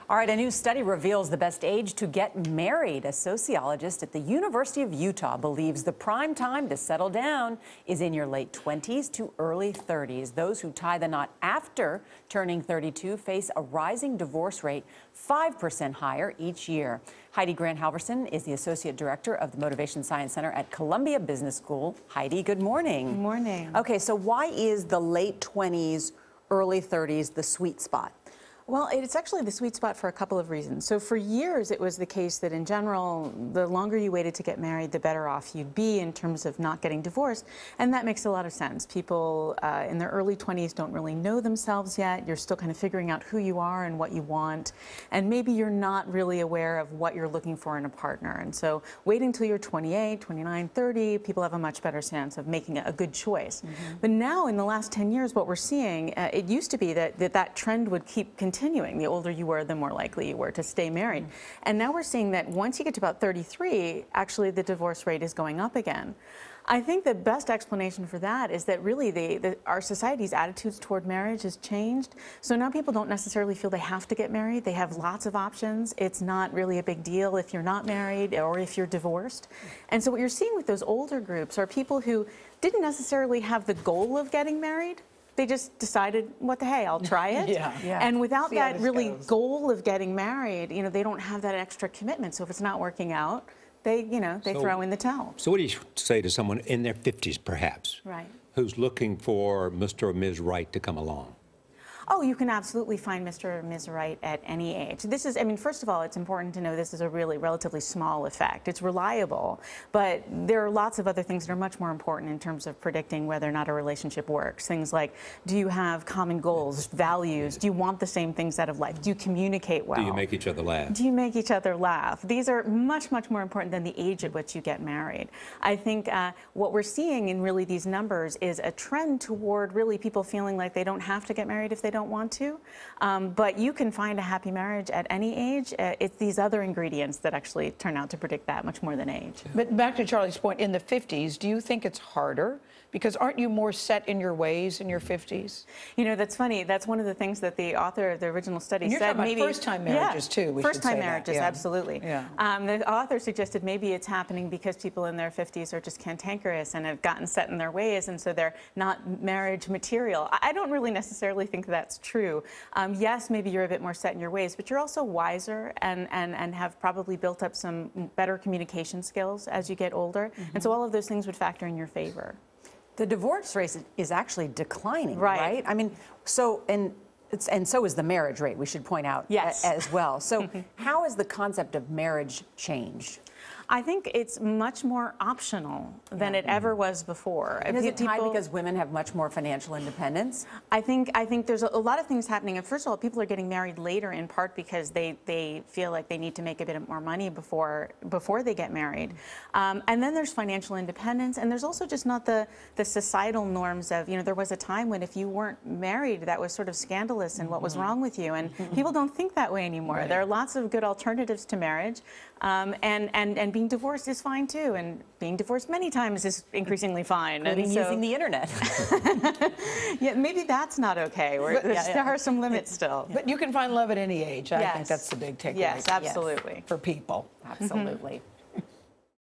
All right, a new study reveals the best age to get married. A sociologist at the University of Utah believes the prime time to settle down is in your late 20s to early 30s. Those who tie the knot after turning 32 face a rising divorce rate 5% higher each year. Heidi Grant Halvorson is the Associate Director of the Motivation Science Center at Columbia Business School. Heidi, good morning. Good morning. Okay, so why is the late 20s, early 30s the sweet spot? Well, it's actually the sweet spot for a couple of reasons. So for years, it was the case that in general, the longer you waited to get married, the better off you'd be in terms of not getting divorced. And that makes a lot of sense. People in their early 20s don't really know themselves yet. You're still kind of figuring out who you are and what you want. And maybe you're not really aware of what you're looking for in a partner. And so waiting until you're 28, 29, 30, people have a much better sense of making a good choice. But now in the last 10 years, what we're seeing, it used to be that trend would keep continuing. The older you were, the more likely you were to stay married. And now we're seeing that once you get to about 33, actually the divorce rate is going up again. I think the best explanation for that is that really our society's attitudes toward marriage has changed. So now people don't necessarily feel they have to get married. They have lots of options. It's not really a big deal if you're not married or if you're divorced. And so what you're seeing with those older groups are people who didn't necessarily have the goal of getting married. They just decided, what the hey, I'll try it. And without that really goal of getting married, they don't have that extra commitment. So if it's not working out, they throw in the towel. So what do you say to someone in their 50s, perhaps, who's looking for Mr. or Ms. Right to come along? Oh, you can absolutely find Mr. or Ms. Right at any age. This is, first of all, it's important to know this is a really relatively small effect. It's reliable, but there are lots of other things that are much more important in terms of predicting whether or not a relationship works. Things like, do you have common goals, values? Do you want the same things out of life? Do you communicate well? Do you make each other laugh? Do you make each other laugh? These are much, much more important than the age at which you get married. I think what we're seeing in really these numbers is a trend toward really people feeling like they don't have to get married if they don't want to, but you can find a happy marriage at any age. It's these other ingredients that actually turn out to predict that much more than age. But back to Charlie's point, in the 50s, do you think it's harder? Because aren't you more set in your ways in your 50s? That's funny. That's one of the things that the author of the original study and you're said. Talking about first-time marriages too. First-time marriages, absolutely. The author suggested maybe it's happening because people in their 50s are just cantankerous and have gotten set in their ways, and so they're not marriage material. I don't really necessarily think that's true. Yes, maybe you're a bit more set in your ways, but you're also wiser and have probably built up some better communication skills as you get older, and so all of those things would factor in your favor. The divorce rate is actually declining, right? So so is the marriage rate, we should point out as well. So how has the concept of marriage changed? I think it's much more optional than it ever was before. And is it tied because women have much more financial independence? I think there's a lot of things happening. And first of all, people are getting married later in part because they feel like they need to make a bit more money before they get married. And then there's financial independence, and there's also just not the societal norms of, there was a time when if you weren't married, that was sort of scandalous and what was wrong with you. And people don't think that way anymore. There are lots of good alternatives to marriage, and being divorced is fine too, and being divorced many times is increasingly fine. Including using the internet. Yeah, maybe that's not okay. There are some limits still. But you can find love at any age. I think that's the big takeaway. Yes, absolutely. For people. Absolutely.